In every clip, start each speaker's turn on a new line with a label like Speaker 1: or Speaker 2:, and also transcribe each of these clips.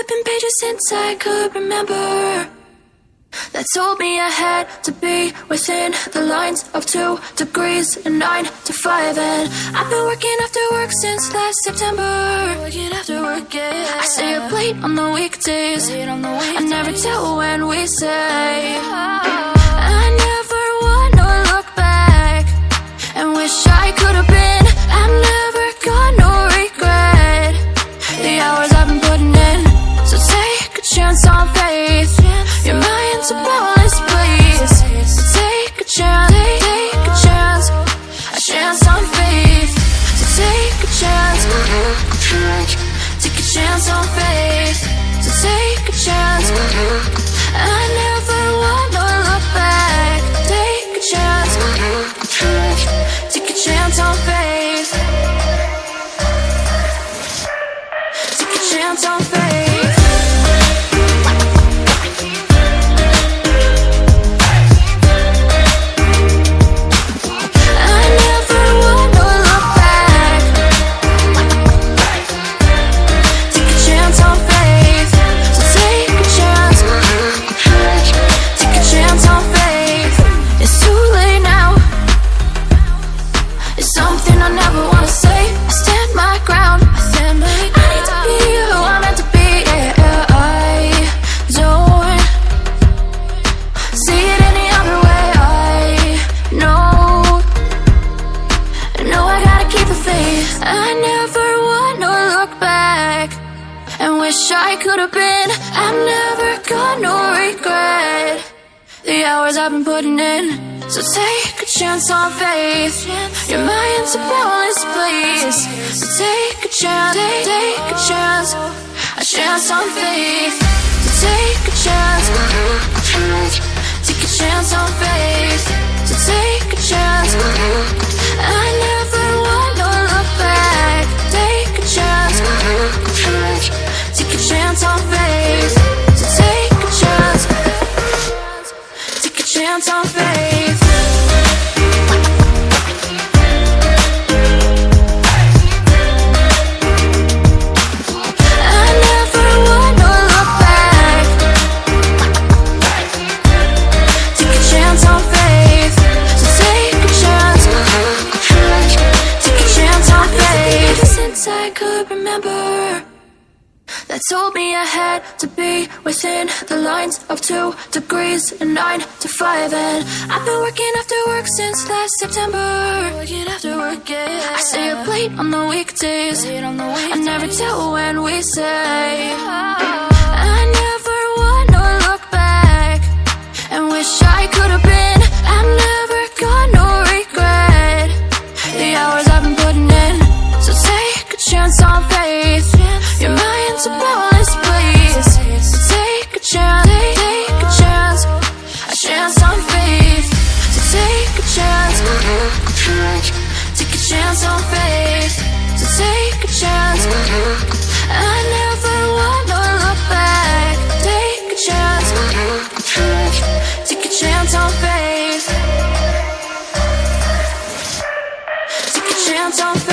Speaker 1: flipping pages since I could remember, that told me I had to be within the lines of 2 degrees and 9 to 5. And I've been working after work since last September. Working after work, yeah. I stay up late on the weekdays. I never tell when we say. I never wanna look back and wish I could have been. I've never got no regret. The hours I've been putting in, so take a chance on faith. Your mind's a boundless place. So take a chance, take a chance, a chance on faith. So take a chance, take a chance on faith. So take a chance. I never wanna look back. Take a chance, take a chance on faith. Take a chance on faith. I could have been. I've never got no regret. The hours I've been putting in, so take a chance on faith. Your mind's a boundless place. So take a chance, take a chance on faith. So take a chance, take a chance on faith. So take a chance. I never wanna look back. Take a chance. Take a chance on faith. So take a chance. Take a chance on faith. I never wanna look back. Take a chance on faith. So take a chance. Take a chance on faith. Since I could remember, that told me I had to be within the lines of 2 degrees and 9 to 5. And I've been working after work since last September. Working after work, yeah. I stay up late on the weekdays. I never tell when we say. I never wanna look back and wish I could have been. I've never got no regret. The hours I've been putting in, so take a chance on faith. Your mind's a boundless place. So take a chance, take a chance on faith. So take a chance, take a chance on faith. So take a chance. I never wanna look back. Take a chance, take a chance on faith. Take a chance on faith.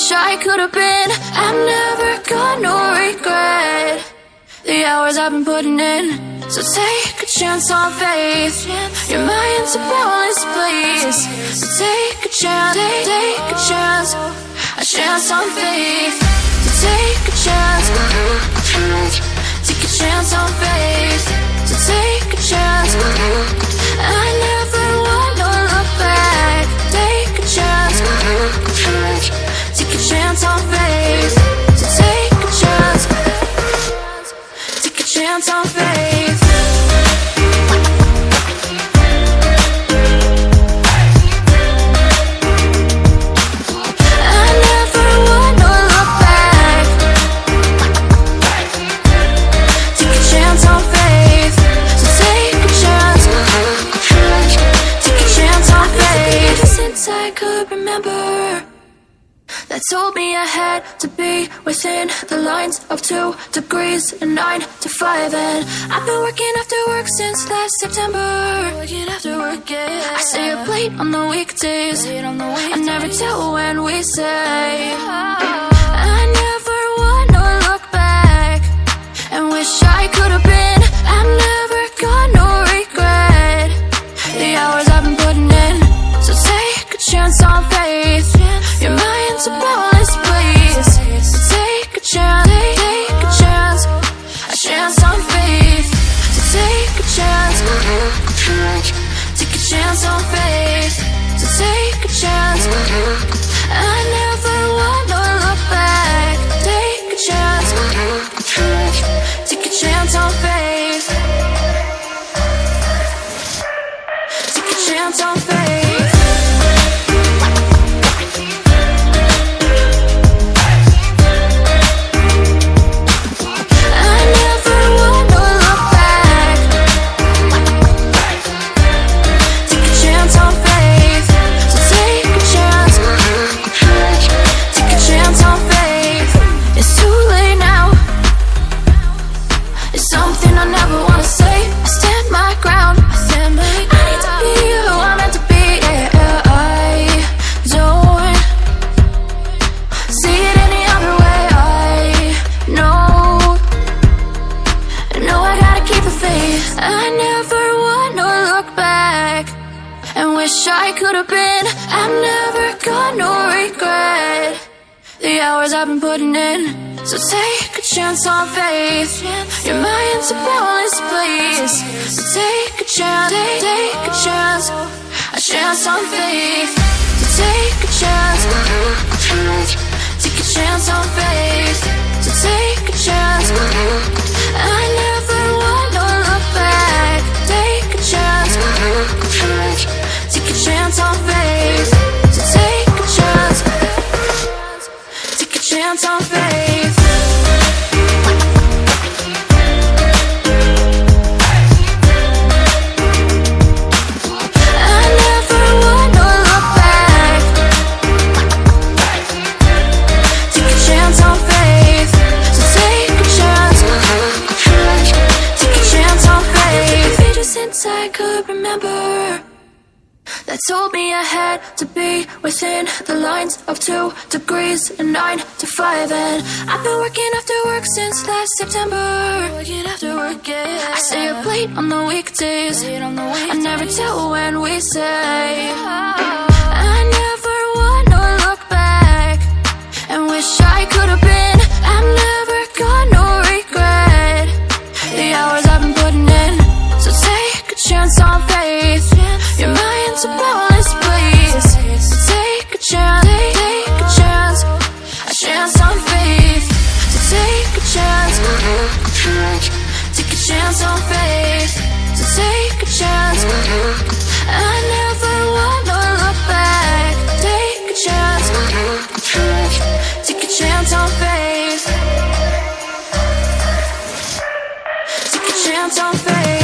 Speaker 1: I could have been. I've never got no regret. The hours I've been putting in, so take a chance on faith. Your mind's a boundless place. So take a chance, take a chance on faith. So take a chance, take a chance on faith. So take a chance. I never wanna look back. Take a chance. Take a chance on faith. So take a chance. Take a chance on faith. I never wanna look back. Take a chance on faith. So take a chance. Take a chance on faith. Since I could remember, that told me I had to be within the lines of 2 degrees and 9 to 5. And I've been working after work since last September. Working after work, yeah. I stay up late on the weekdays. I never tell when we say. I never wanna look back and wish I could have been. I've never got no regret. The hours I've been putting in. So take a chance on faith. Your mind's a boundless place. So take a chance, take a chance. A chance on faith. So take a chance. Take a chance on faith. So take a chance. I never wanna look back. Take a chance. Take a chance on faith. Take a chance on faith. I never wanna look back and wish I could have been. I've never got no regret. The hours I've been putting in. So take a chance on faith. Your mind's a boundless place. So take a chance, take a chance. A chance on faith. So take a chance. Take a chance on faith. So take a chance. I never wanna look back. Take a chance. Take a chance on faith. So take a chance. Take a chance on faith. I never wanna look back. Take a chance on faith. So take a chance. Take a chance on faith. Since I could remember, that told me I had to be within the lines of 2 degrees and 9 to 5. And I've been working after work since last September. Working after work, yeah. I stay up late on the weekdays. I never tell when we say. I never wanna look back and wish I could have been. I've never got no regret. The hours I've been putting in. So take a chance on faith. Your mind's a boundless place. So take a chance, take a chance. A chance on faith. So take a chance. Take a chance on faith. So take a chance. I never wanna look back. Take a chance. Take a chance on faith. Take a chance on faith.